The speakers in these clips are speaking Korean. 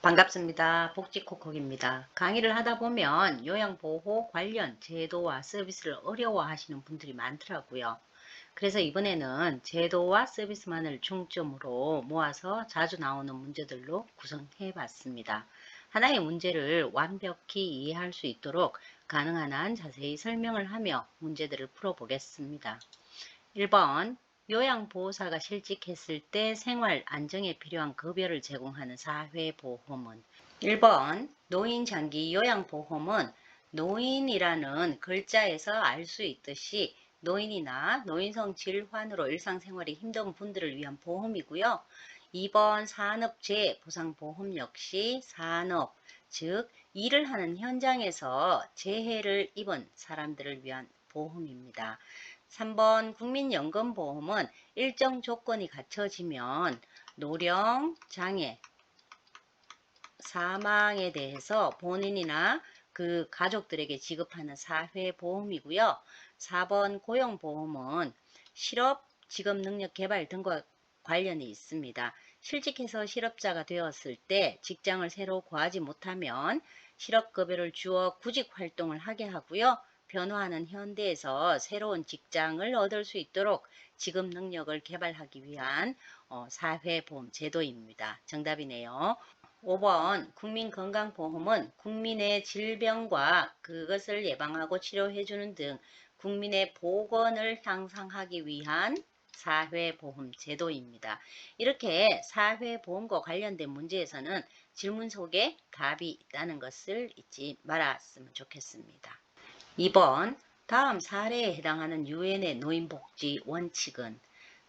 반갑습니다. 복지코콕입니다. 강의를 하다 보면 요양보호 관련 제도와 서비스를 어려워하시는 분들이 많더라고요. 그래서 이번에는 제도와 서비스만을 중점으로 모아서 자주 나오는 문제들로 구성해 봤습니다. 하나의 문제를 완벽히 이해할 수 있도록 가능한 한 자세히 설명을 하며 문제들을 풀어보겠습니다. 1번 요양보호사가 실직했을 때 생활 안정에 필요한 급여를 제공하는 사회보험은 1번 노인장기 요양보험은 노인이라는 글자에서 알 수 있듯이 노인이나 노인성 질환으로 일상생활이 힘든 분들을 위한 보험이고요. 2번 산업재해보상보험 역시 산업, 즉 일을 하는 현장에서 재해를 입은 사람들을 위한 보험입니다. 3번 국민연금보험은 일정 조건이 갖춰지면 노령, 장애, 사망에 대해서 본인이나 그 가족들에게 지급하는 사회보험이고요. 4번 고용보험은 실업, 직업능력 개발 등과 관련이 있습니다. 실직해서 실업자가 되었을 때 직장을 새로 구하지 못하면 실업급여를 주어 구직활동을 하게 하고요. 변화하는 현대에서 새로운 직장을 얻을 수 있도록 직업능력을 개발하기 위한 사회보험 제도입니다. 정답이네요. 5번 국민건강보험은 국민의 질병과 그것을 예방하고 치료해주는 등 국민의 보건을 향상하기 위한 사회보험 제도입니다. 이렇게 사회보험과 관련된 문제에서는 질문 속에 답이 있다는 것을 잊지 말았으면 좋겠습니다. 2번 다음 사례에 해당하는 유엔의 노인복지 원칙은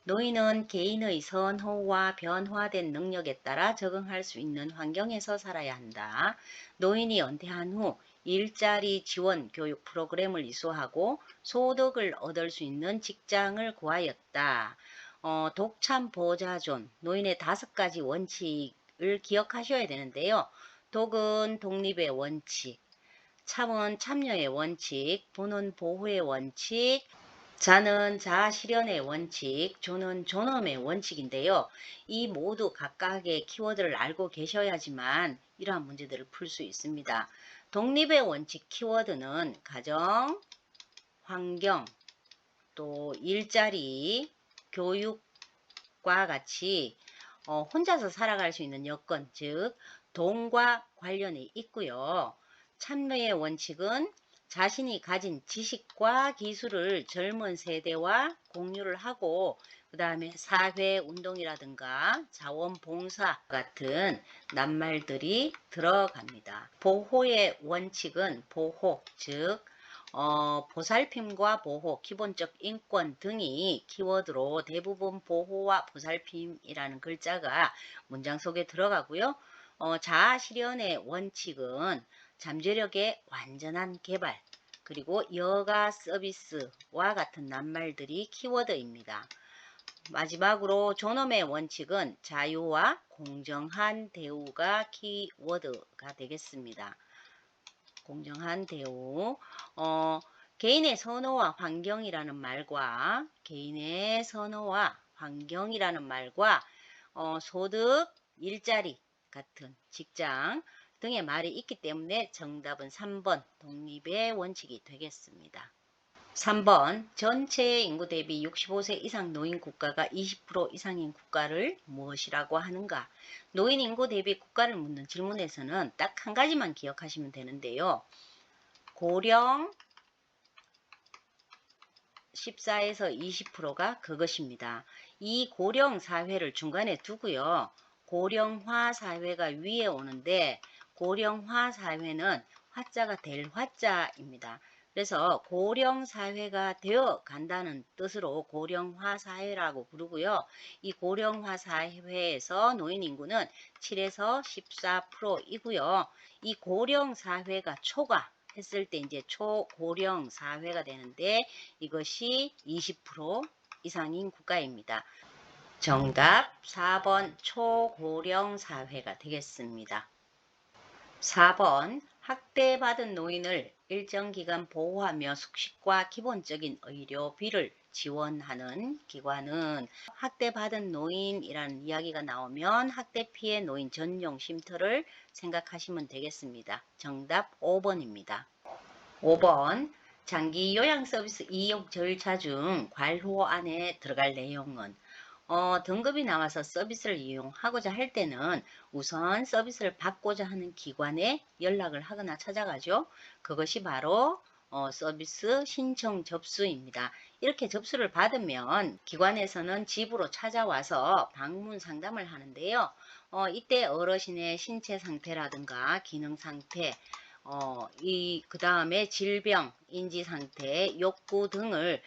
노인은 개인의 선호와 변화된 능력에 따라 적응할 수 있는 환경에서 살아야 한다. 노인이 은퇴한 후 일자리 지원 교육 프로그램을 이수하고 소득을 얻을 수 있는 직장을 구하였다. 독참 보좌존, 노인의 5가지 원칙을 기억하셔야 되는데요. 독은 독립의 원칙, 참은 참여의 원칙, 보는 보호의 원칙, 자는 자아실현의 원칙, 조는 존엄의 원칙인데요. 이 모두 각각의 키워드를 알고 계셔야지만 이러한 문제들을 풀 수 있습니다. 독립의 원칙 키워드는 가정, 환경, 또 일자리, 교육과 같이 혼자서 살아갈 수 있는 여건, 즉 돈과 관련이 있고요. 참여의 원칙은 자신이 가진 지식과 기술을 젊은 세대와 공유를 하고 그 다음에 사회운동이라든가 자원봉사 같은 낱말들이 들어갑니다. 보호의 원칙은 보호, 즉 보살핌과 보호, 기본적 인권 등이 키워드로 대부분 보호와 보살핌이라는 글자가 문장 속에 들어가고요. 자아실현의 원칙은 잠재력의 완전한 개발, 그리고 여가 서비스와 같은 낱말들이 키워드입니다. 마지막으로 존엄의 원칙은 자유와 공정한 대우가 키워드가 되겠습니다. 공정한 대우. 개인의 선호와 환경이라는 말과 개인의 선호와 환경이라는 말과 소득, 일자리 같은 직장 등의 말이 있기 때문에 정답은 3번 독립의 원칙이 되겠습니다. 3번 전체 인구 대비 65세 이상 노인 국가가 20% 이상인 국가를 무엇이라고 하는가? 노인 인구 대비 국가를 묻는 질문에서는 딱 한 가지만 기억하시면 되는데요. 고령 14에서 20%가 그것입니다. 이 고령 사회를 중간에 두고요. 고령화 사회가 위에 오는데 고령화 사회는 화자가 될 화자입니다. 그래서 고령 사회가 되어 간다는 뜻으로 고령화 사회라고 부르고요. 이 고령화 사회에서 노인 인구는 7에서 14%이고요. 이 고령 사회가 초과 했을 때 이제 초고령 사회가 되는데 이것이 20% 이상인 국가입니다. 정답 4번 초고령 사회가 되겠습니다. 4번 학대받은 노인을 일정 기간 보호하며 숙식과 기본적인 의료비를 지원하는 기관은 학대받은 노인이라는 이야기가 나오면 학대 피해 노인 전용 쉼터를 생각하시면 되겠습니다. 정답 5번입니다. 5번 장기 요양 서비스 이용 절차 중 괄호 안에 들어갈 내용은 등급이 나와서 서비스를 이용하고자 할 때는 우선 서비스를 받고자 하는 기관에 연락을 하거나 찾아가죠. 그것이 바로 서비스 신청 접수입니다. 이렇게 접수를 받으면 기관에서는 집으로 찾아와서 방문 상담을 하는데요. 이때 어르신의 신체 상태라든가 기능 상태, 그 다음에 질병, 인지 상태, 욕구 등을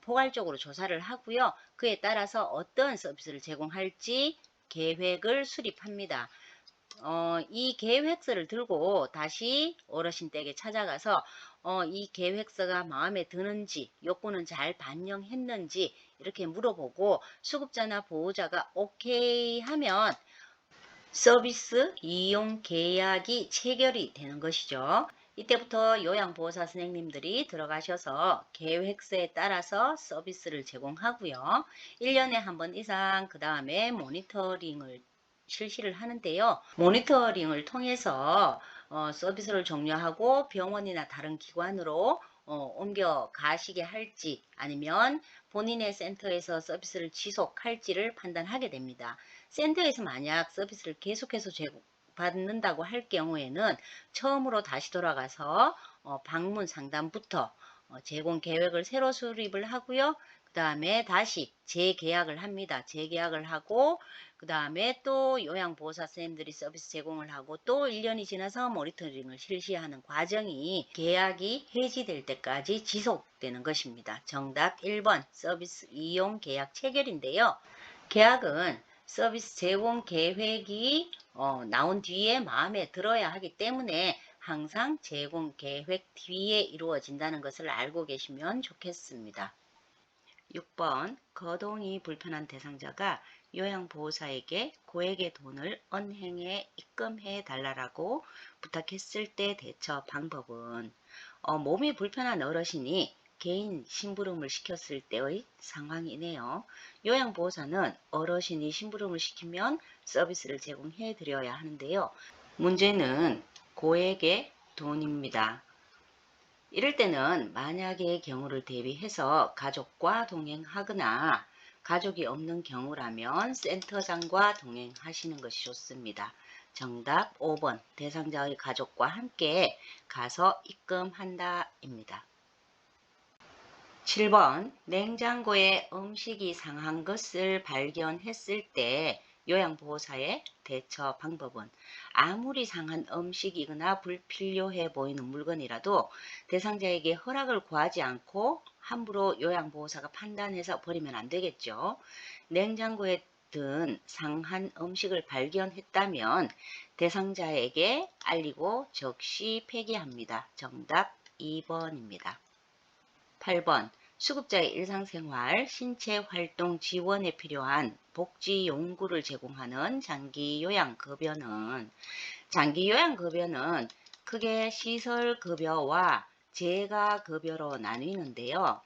포괄적으로 조사를 하고요. 그에 따라서 어떤 서비스를 제공할지 계획을 수립합니다. 이 계획서를 들고 다시 어르신 댁에 찾아가서 이 계획서가 마음에 드는지 욕구는 잘 반영했는지 이렇게 물어보고 수급자나 보호자가 오케이 하면 서비스 이용 계약이 체결이 되는 것이죠. 이때부터 요양보호사 선생님들이 들어가셔서 계획서에 따라서 서비스를 제공하고요. 1년에 한 번 이상 그 다음에 모니터링을 실시를 하는데요. 모니터링을 통해서 서비스를 종료하고 병원이나 다른 기관으로 옮겨 가시게 할지 아니면 본인의 센터에서 서비스를 지속할지를 판단하게 됩니다. 센터에서 만약 서비스를 계속해서 받는다고 할 경우에는 처음으로 다시 돌아가서 방문 상담부터 제공 계획을 새로 수립을 하고요. 그 다음에 다시 재계약을 합니다. 재계약을 하고 그 다음에 또 요양보호사 선생님들이 서비스 제공을 하고 또 1년이 지나서 모니터링을 실시하는 과정이 계약이 해지될 때까지 지속되는 것입니다. 정답 1번 서비스 이용 계약 체결인데요. 계약은 서비스 제공 계획이 나온 뒤에 마음에 들어야 하기 때문에 항상 제공 계획 뒤에 이루어진다는 것을 알고 계시면 좋겠습니다. 6번 거동이 불편한 대상자가 요양보호사에게 고액의 돈을 은행에 입금해 달라고 부탁했을 때 대처 방법은 몸이 불편한 어르신이 개인 심부름을 시켰을 때의 상황이네요. 요양보호사는 어르신이 심부름을 시키면 서비스를 제공해 드려야 하는데요. 문제는 고액의 돈입니다. 이럴 때는 만약의 경우를 대비해서 가족과 동행하거나 가족이 없는 경우라면 센터장과 동행하시는 것이 좋습니다. 정답 5번 대상자의 가족과 함께 가서 입금한다 입니다. 7번 냉장고에 음식이 상한 것을 발견했을 때 요양보호사의 대처 방법은 아무리 상한 음식이거나 불필요해 보이는 물건이라도 대상자에게 허락을 구하지 않고 함부로 요양보호사가 판단해서 버리면 안 되겠죠. 냉장고에 든 상한 음식을 발견했다면 대상자에게 알리고 즉시 폐기합니다. 정답 2번입니다. 8번 수급자의 일상생활, 신체활동 지원에 필요한 복지용구를 제공하는 장기요양급여는 크게 시설급여와 재가급여로 나뉘는데요.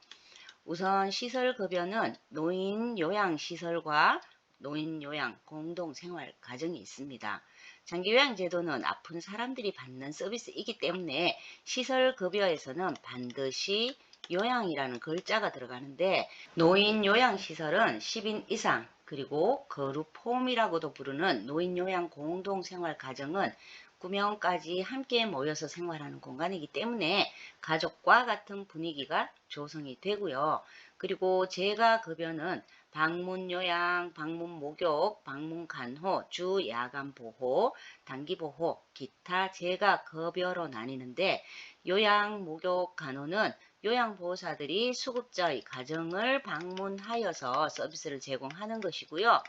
우선 시설급여는 노인요양시설과 노인요양 공동생활가정이 있습니다. 장기요양제도는 아픈 사람들이 받는 서비스이기 때문에 시설급여에서는 반드시 요양이라는 글자가 들어가는데 노인요양시설은 10인 이상 그리고 거루폼이라고도 부르는 노인요양 공동생활가정은 9명까지 함께 모여서 생활하는 공간이기 때문에 가족과 같은 분위기가 조성이 되고요. 그리고 재가급여는 방문요양, 방문목욕, 방문간호, 주야간보호, 단기보호, 기타 재가급여로 나뉘는데 요양, 목욕, 간호는 요양보호사들이 수급자의 가정을 방문하여서 서비스를 제공하는 것이고요.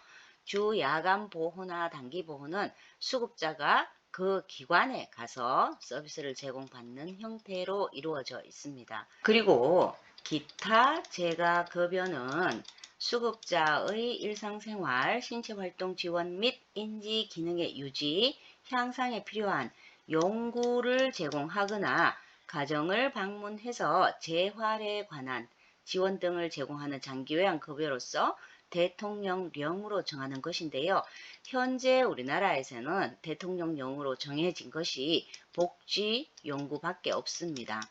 주야간보호나 단기보호는 수급자가 그 기관에 가서 서비스를 제공받는 형태로 이루어져 있습니다. 그리고 기타 재가급여는 수급자의 일상생활, 신체활동 지원 및 인지 기능의 유지, 향상에 필요한 용구를 제공하거나 가정을 방문해서 재활에 관한 지원 등을 제공하는 장기요양급여로서 대통령령으로 정하는 것인데요. 현재 우리나라에서는 대통령령으로 정해진 것이 복지연구밖에 없습니다.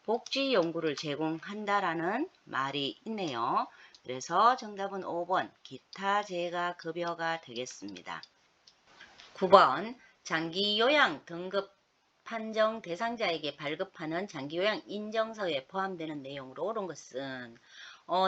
복지연구를 제공한다라는 말이 있네요. 그래서 정답은 5번 기타 재가 급여가 되겠습니다. 9번 장기요양 등급 판정 대상자에게 발급하는 장기요양 인정서에 포함되는 내용으로 옳은 것은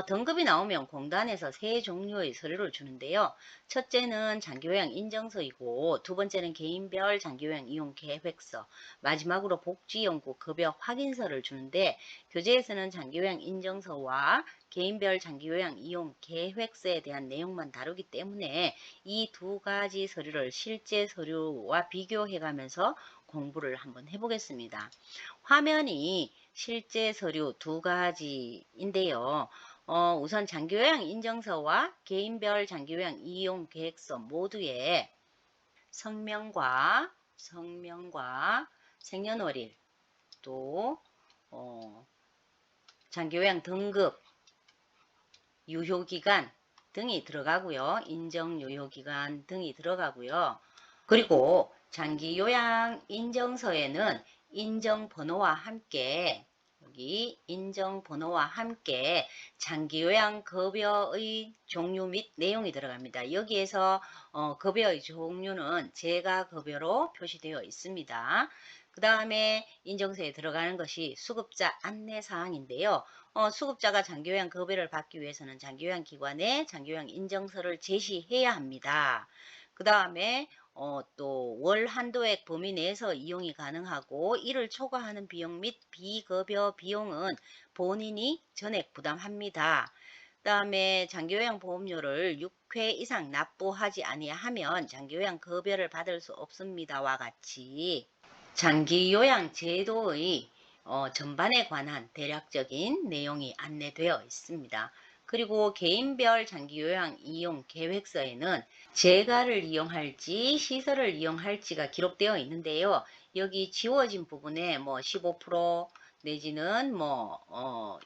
등급이 나오면 공단에서 세 종류의 서류를 주는데요. 첫째는 장기요양 인정서이고 두 번째는 개인별 장기요양 이용 계획서, 마지막으로 복지연구 급여 확인서를 주는데 교재에서는 장기요양 인정서와 개인별 장기요양 이용 계획서에 대한 내용만 다루기 때문에 이 두 가지 서류를 실제 서류와 비교해 가면서 공부를 한번 해보겠습니다. 화면이 실제 서류 두 가지인데요. 우선 장기요양 인정서와 개인별 장기요양 이용 계획서 모두에 성명과 생년월일 또 장기요양 등급 유효기간 등이 들어가고요. 인정 유효기간 등이 들어가고요. 그리고 장기요양 인정서에는 인정번호와 함께 여기 인정번호와 함께 장기요양 급여의 종류 및 내용이 들어갑니다. 여기에서 급여의 종류는 재가 급여로 표시되어 있습니다. 그 다음에 인정서에 들어가는 것이 수급자 안내사항인데요. 수급자가 장기요양 급여를 받기 위해서는 장기요양 기관에 장기요양 인정서를 제시해야 합니다. 그 다음에 또 월 한도액 범위 내에서 이용이 가능하고 이를 초과하는 비용 및 비급여 비용은 본인이 전액 부담합니다. 그 다음에 장기요양 보험료를 6회 이상 납부하지 아니하면 장기요양 급여를 받을 수 없습니다와 같이 장기요양 제도의 전반에 관한 대략적인 내용이 안내되어 있습니다. 그리고 개인별 장기요양 이용 계획서에는 재가를 이용할지 시설을 이용할지가 기록되어 있는데요. 여기 지워진 부분에 뭐 15% 내지는 뭐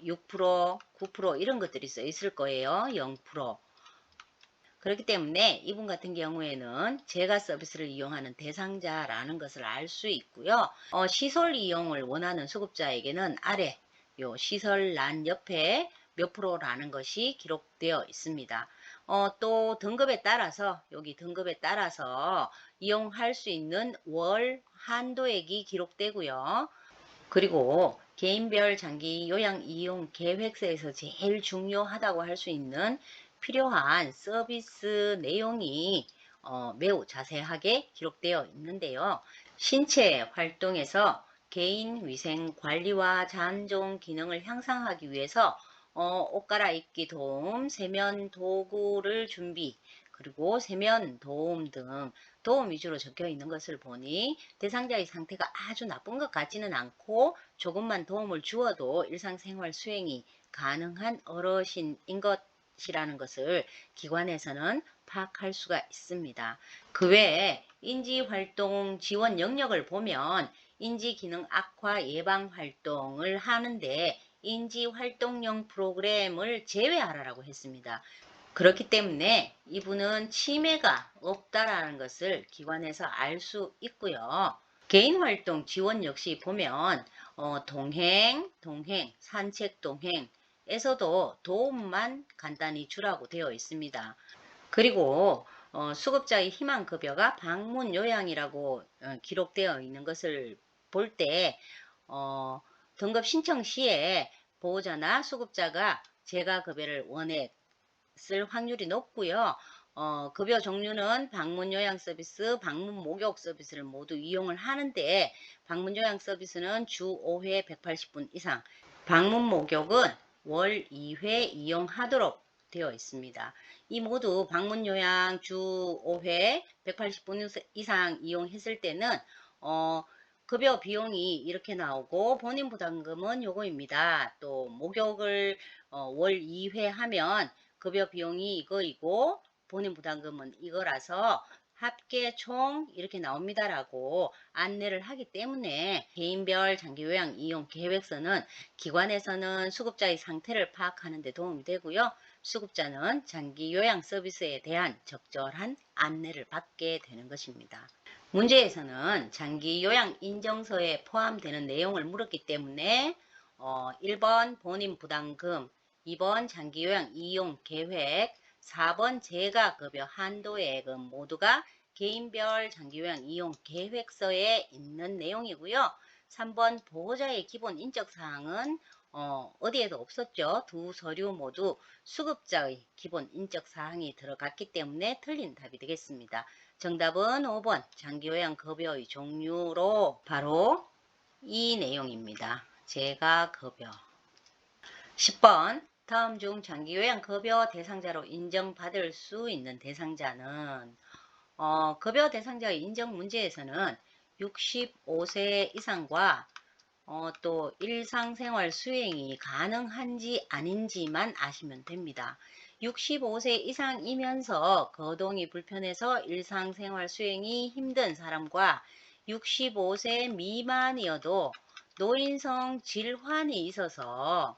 6%, 9% 이런 것들이 써 있을 거예요. 0%. 그렇기 때문에 이분 같은 경우에는 재가 서비스를 이용하는 대상자라는 것을 알 수 있고요. 시설 이용을 원하는 수급자에게는 아래 요 시설란 옆에 몇 프로라는 것이 기록되어 있습니다. 또 등급에 따라서 여기 등급에 따라서 이용할 수 있는 월 한도액이 기록되고요. 그리고 개인별 장기 요양 이용 계획서에서 제일 중요하다고 할 수 있는 필요한 서비스 내용이 매우 자세하게 기록되어 있는데요. 신체 활동에서 개인 위생 관리와 잔존 기능을 향상하기 위해서 옷 갈아입기 도움, 세면 도구를 준비, 그리고 세면 도움 등 도움 위주로 적혀 있는 것을 보니 대상자의 상태가 아주 나쁜 것 같지는 않고 조금만 도움을 주어도 일상생활 수행이 가능한 어르신인 것이라는 것을 기관에서는 파악할 수가 있습니다. 그 외에 인지활동 지원 영역을 보면 인지기능 악화 예방 활동을 하는데 인지활동형 프로그램을 제외하라고 했습니다. 그렇기 때문에 이분은 치매가 없다라는 것을 기관에서 알 수 있고요. 개인활동 지원 역시 보면 동행, 산책 동행에서도 도움만 간단히 주라고 되어 있습니다. 그리고 수급자의 희망급여가 방문 요양이라고 기록되어 있는 것을 볼 때 등급 신청 시에 보호자나 수급자가 재가급여를 원액 쓸 확률이 높고요. 급여 종류는 방문 요양 서비스, 방문 목욕 서비스를 모두 이용을 하는데 방문 요양 서비스는 주 5회 180분 이상, 방문 목욕은 월 2회 이용하도록 되어 있습니다. 이 모두 방문 요양 주 5회 180분 이상 이용했을 때는 급여 비용이 이렇게 나오고 본인 부담금은 요거입니다. 또 목욕을 월 2회 하면 급여 비용이 이거이고 본인 부담금은 이거라서 합계 총 이렇게 나옵니다라고 안내를 하기 때문에 개인별 장기요양 이용 계획서는 기관에서는 수급자의 상태를 파악하는 데 도움이 되고요. 수급자는 장기요양 서비스에 대한 적절한 안내를 받게 되는 것입니다. 문제에서는 장기요양 인정서에 포함되는 내용을 물었기 때문에 1번 본인 부담금, 2번 장기요양 이용 계획, 4번 재가급여 한도액은 모두가 개인별 장기요양 이용 계획서에 있는 내용이고요. 3번 보호자의 기본 인적사항은 어디에도 없었죠. 두 서류 모두 수급자의 기본 인적사항이 들어갔기 때문에 틀린 답이 되겠습니다. 정답은 5번 장기요양 급여의 종류로 바로 이 내용입니다. 재가급여. 10번 다음 중 장기요양급여 대상자로 인정받을 수 있는 대상자는 급여 대상자의 인정 문제에서는 65세 이상과 또 일상생활 수행이 가능한지 아닌지만 아시면 됩니다. 65세 이상이면서 거동이 불편해서 일상생활 수행이 힘든 사람과 65세 미만이어도 노인성 질환이 있어서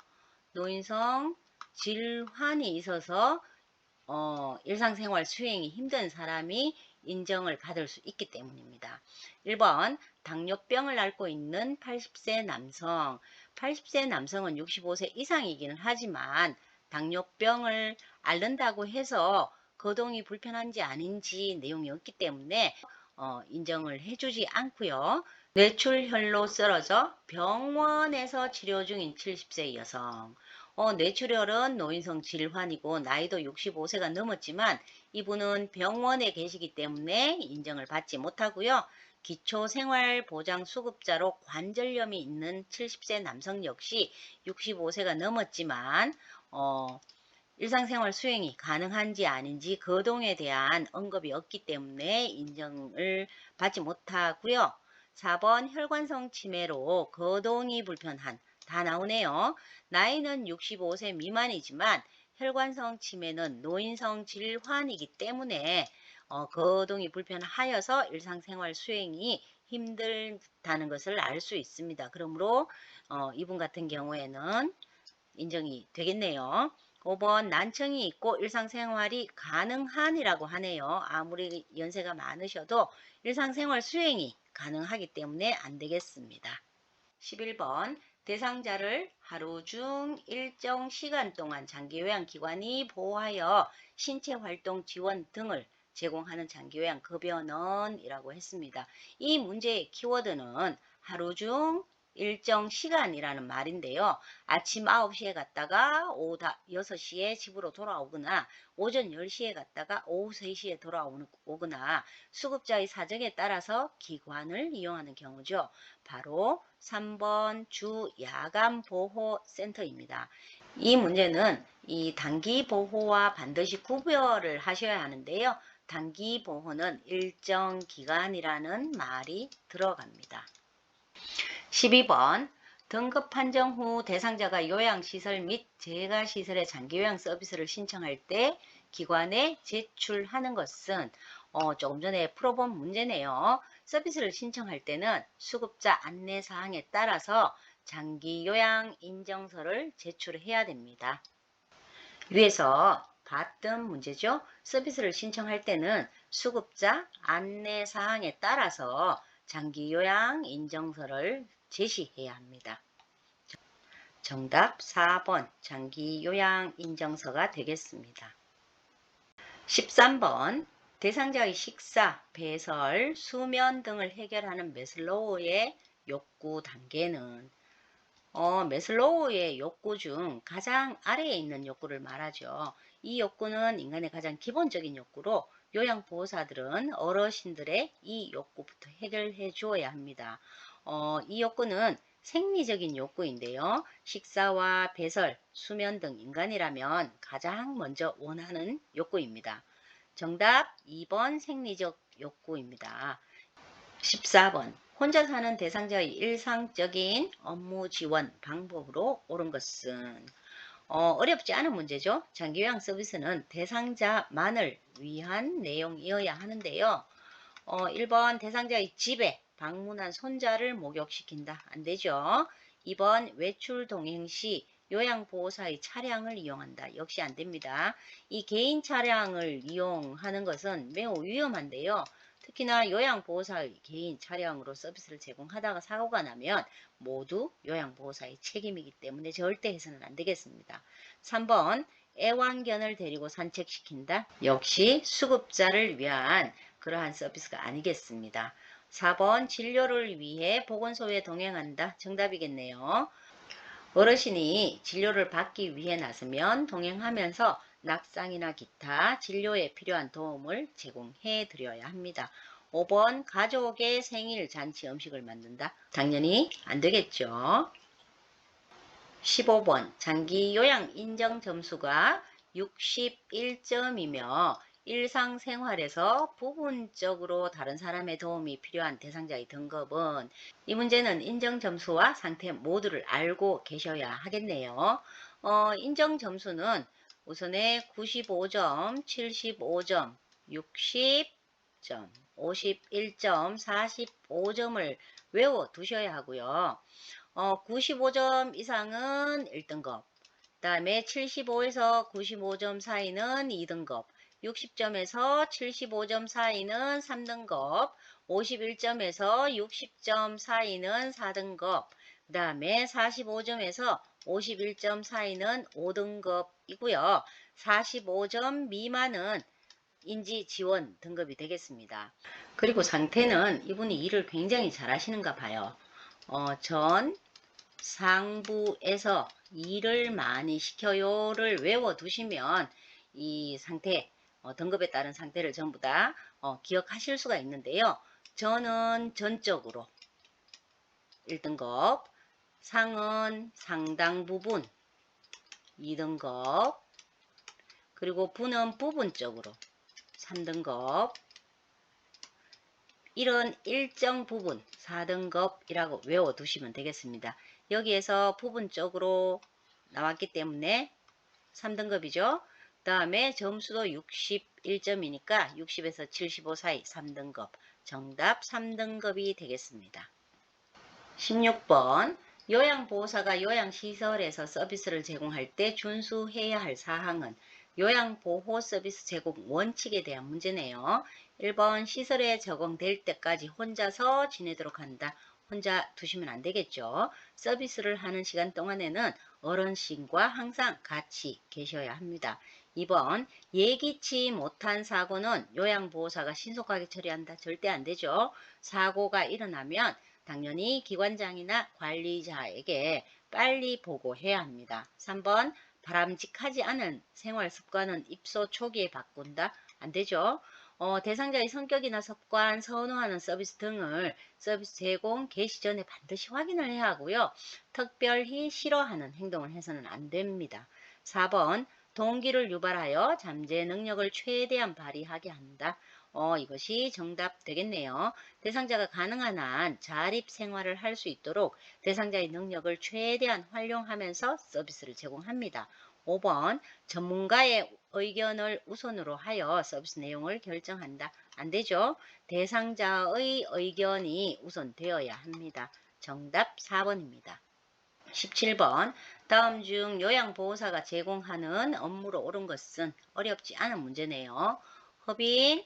일상생활 수행이 힘든 사람이 인정을 받을 수 있기 때문입니다. 1번 당뇨병을 앓고 있는 80세 남성. 80세 남성은 65세 이상이기는 하지만 당뇨병을 앓는다고 해서 거동이 불편한지 아닌지 내용이 없기 때문에 인정을 해주지 않고요. 뇌출혈로 쓰러져 병원에서 치료 중인 70세 여성. 뇌출혈은 노인성 질환이고 나이도 65세가 넘었지만 이분은 병원에 계시기 때문에 인정을 받지 못하고요. 기초생활보장수급자로 관절염이 있는 70세 남성 역시 65세가 넘었지만 일상생활 수행이 가능한지 아닌지 거동에 대한 언급이 없기 때문에 인정을 받지 못하고요. 4번 혈관성 치매로 거동이 불편한 다 나오네요. 나이는 65세 미만이지만 혈관성 치매는 노인성 질환이기 때문에 거동이 불편하여서 일상생활 수행이 힘들다는 것을 알 수 있습니다. 그러므로 이분 같은 경우에는 인정이 되겠네요. 5번 난청이 있고 일상생활이 가능한이라고 하네요. 아무리 연세가 많으셔도 일상생활 수행이 가능하기 때문에 안 되겠습니다. 11번 대상자를 하루 중 일정 시간 동안 장기요양기관이 보호하여 신체활동 지원 등을 제공하는 장기요양급여는 이라고 했습니다. 이 문제의 키워드는 하루 중 일정 시간이라는 말인데요. 아침 9시에 갔다가 오후 6시에 집으로 돌아오거나 오전 10시에 갔다가 오후 3시에 돌아오거나 수급자의 사정에 따라서 기관을 이용하는 경우죠. 바로 3번 주 야간 보호 센터입니다. 이 문제는 이 단기 보호와 반드시 구별을 하셔야 하는데요. 단기 보호는 일정 기간이라는 말이 들어갑니다. 12번 등급 판정 후 대상자가 요양시설 및 재가시설의 장기요양 서비스를 신청할 때 기관에 제출하는 것은 조금 전에 풀어본 문제네요. 서비스를 신청할 때는 수급자 안내사항에 따라서 장기요양 인정서를 제출해야 됩니다. 위에서 봤던 문제죠. 서비스를 신청할 때는 수급자 안내사항에 따라서 장기요양 인정서를 제시해야 합니다. 정답 4번 장기요양 인정서가 되겠습니다. 13번 대상자의 식사, 배설, 수면 등을 해결하는 매슬로우의 욕구 단계는 매슬로우의 욕구 중 가장 아래에 있는 욕구를 말하죠. 이 욕구는 인간의 가장 기본적인 욕구로 요양보호사들은 어르신들의 이 욕구부터 해결해 주어야 합니다. 이 욕구는 생리적인 욕구인데요. 식사와 배설, 수면 등 인간이라면 가장 먼저 원하는 욕구입니다. 정답 2번 생리적 욕구입니다. 14번 혼자 사는 대상자의 일상적인 업무 지원 방법으로 옳은 것은 어렵지 않은 문제죠. 장기요양 서비스는 대상자만을 위한 내용이어야 하는데요. 1번 대상자의 집에 방문한 손자를 목욕시킨다. 안 되죠. 2번 외출 동행 시 요양보호사의 차량을 이용한다. 역시 안 됩니다. 이 개인 차량을 이용하는 것은 매우 위험한데요. 특히나 요양보호사의 개인 차량으로 서비스를 제공하다가 사고가 나면 모두 요양보호사의 책임이기 때문에 절대 해서는 안 되겠습니다. 3번 애완견을 데리고 산책시킨다. 역시 수급자를 위한 그러한 서비스가 아니겠습니다. 4번 진료를 위해 보건소에 동행한다. 정답이겠네요. 어르신이 진료를 받기 위해 나서면 동행하면서 낙상이나 기타 진료에 필요한 도움을 제공해 드려야 합니다. 5번 가족의 생일 잔치 음식을 만든다. 당연히 안 되겠죠. 15번 장기 요양 인정 점수가 61점이며 일상생활에서 부분적으로 다른 사람의 도움이 필요한 대상자의 등급은 이 문제는 인정점수와 상태 모두를 알고 계셔야 하겠네요. 인정점수는 우선에 95점, 75점, 60점, 51점, 45점을 외워 두셔야 하고요. 95점 이상은 1등급, 그 다음에 75에서 95점 사이는 2등급, 60점에서 75점 사이는 3등급, 51점에서 60점 사이는 4등급, 그 다음에 45점에서 51점 사이는 5등급이고요. 45점 미만은 인지지원 등급이 되겠습니다. 그리고 상태는 이분이 일을 굉장히 잘 하시는가 봐요. 전 상부에서 일을 많이 시켜요를 외워두시면 이 상태, 등급에 따른 상태를 전부 다 기억하실 수가 있는데요. 저는 전적으로 1등급, 상은 상당 부분 2등급, 그리고 부는 부분적으로 3등급, 이런 일정 부분 4등급이라고 외워두시면 되겠습니다. 여기에서 부분적으로 나왔기 때문에 3등급이죠. 그 다음에 점수도 61점이니까 60에서 75 사이 3등급. 정답 3등급이 되겠습니다. 16번 요양보호사가 요양시설에서 서비스를 제공할 때 준수해야 할 사항은 요양보호 서비스 제공 원칙에 대한 문제네요. 1번 시설에 적응될 때까지 혼자서 지내도록 한다. 혼자 두시면 안 되겠죠. 서비스를 하는 시간 동안에는 어르신과 항상 같이 계셔야 합니다. 2번 예기치 못한 사고는 요양보호사가 신속하게 처리한다. 절대 안 되죠. 사고가 일어나면 당연히 기관장이나 관리자에게 빨리 보고해야 합니다. 3번 바람직하지 않은 생활 습관은 입소 초기에 바꾼다. 안 되죠. 대상자의 성격이나 습관, 선호하는 서비스 등을 서비스 제공 개시 전에 반드시 확인을 해야 하고요. 특별히 싫어하는 행동을 해서는 안 됩니다. 4번 동기를 유발하여 잠재 능력을 최대한 발휘하게 한다. 이것이 정답 되겠네요. 대상자가 가능한 한 자립 생활을 할 수 있도록 대상자의 능력을 최대한 활용하면서 서비스를 제공합니다. 5번 전문가의 의견을 우선으로 하여 서비스 내용을 결정한다. 안 되죠. 대상자의 의견이 우선되어야 합니다. 정답 4번입니다. 17번 다음 중 요양보호사가 제공하는 업무로 옳은 것은 어렵지 않은 문제네요. 법인,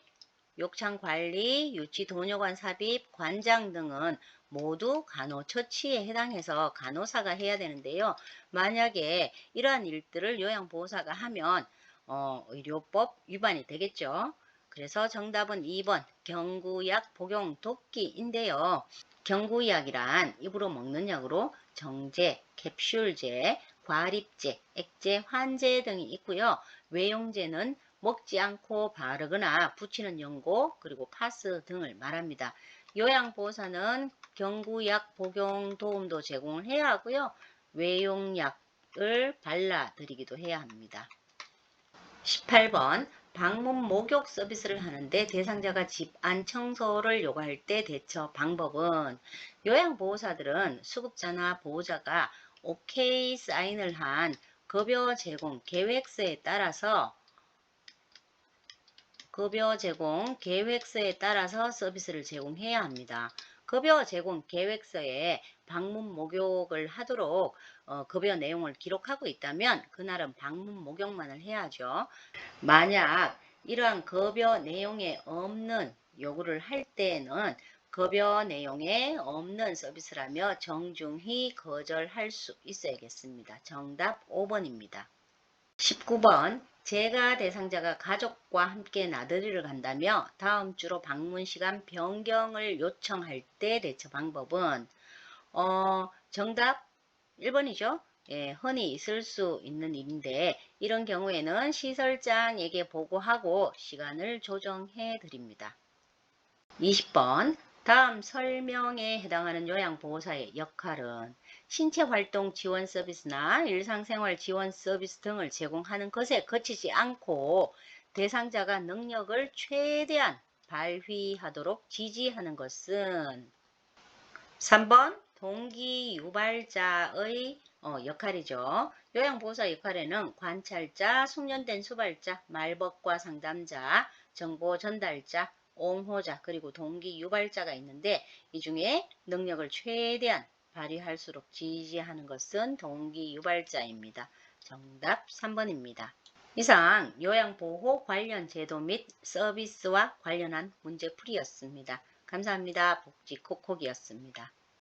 욕창관리, 유치도뇨관 삽입, 관장 등은 모두 간호처치에 해당해서 간호사가 해야 되는데요. 만약에 이러한 일들을 요양보호사가 하면 의료법 위반이 되겠죠. 그래서 정답은 2번 경구약 복용 돕기인데요. 경구약이란 입으로 먹는 약으로 정제, 캡슐제, 과립제, 액제, 환제 등이 있고요. 외용제는 먹지 않고 바르거나 붙이는 연고 그리고 파스 등을 말합니다. 요양보호사는 경구약 복용 도움도 제공을 해야 하고요. 외용약을 발라드리기도 해야 합니다. 18번 방문 목욕 서비스를 하는데 대상자가 집 안 청소를 요구할 때 대처 방법은 요양보호사들은 수급자나 보호자가 오케이 사인을 한 급여 제공 계획서에 따라서 서비스를 제공해야 합니다. 급여 제공 계획서에 방문 목욕을 하도록 급여 내용을 기록하고 있다면 그날은 방문 목욕만을 해야죠. 만약 이러한 급여 내용에 없는 요구를 할 때에는 급여 내용에 없는 서비스라며 정중히 거절할 수 있어야겠습니다. 정답 5번입니다. 19번 제가 대상자가 가족과 함께 나들이를 간다며 다음 주로 방문 시간 변경을 요청할 때 대처 방법은 정답 1번이죠. 예, 흔히 있을 수 있는 일인데 이런 경우에는 시설장에게 보고하고 시간을 조정해 드립니다. 20번 다음 설명에 해당하는 요양보호사의 역할은 신체활동 지원 서비스나 일상생활 지원 서비스 등을 제공하는 것에 그치지 않고 대상자가 능력을 최대한 발휘하도록 지지하는 것은 3번 동기 유발자의 역할이죠. 요양보호사 역할에는 관찰자, 숙련된 수발자, 말벗과 상담자, 정보 전달자, 옹호자, 그리고 동기 유발자가 있는데 이 중에 능력을 최대한 발휘할수록 지지하는 것은 동기 유발자입니다. 정답 3번입니다. 이상 요양보호 관련 제도 및 서비스와 관련한 문제풀이였습니다. 감사합니다. 복지콕콕이었습니다.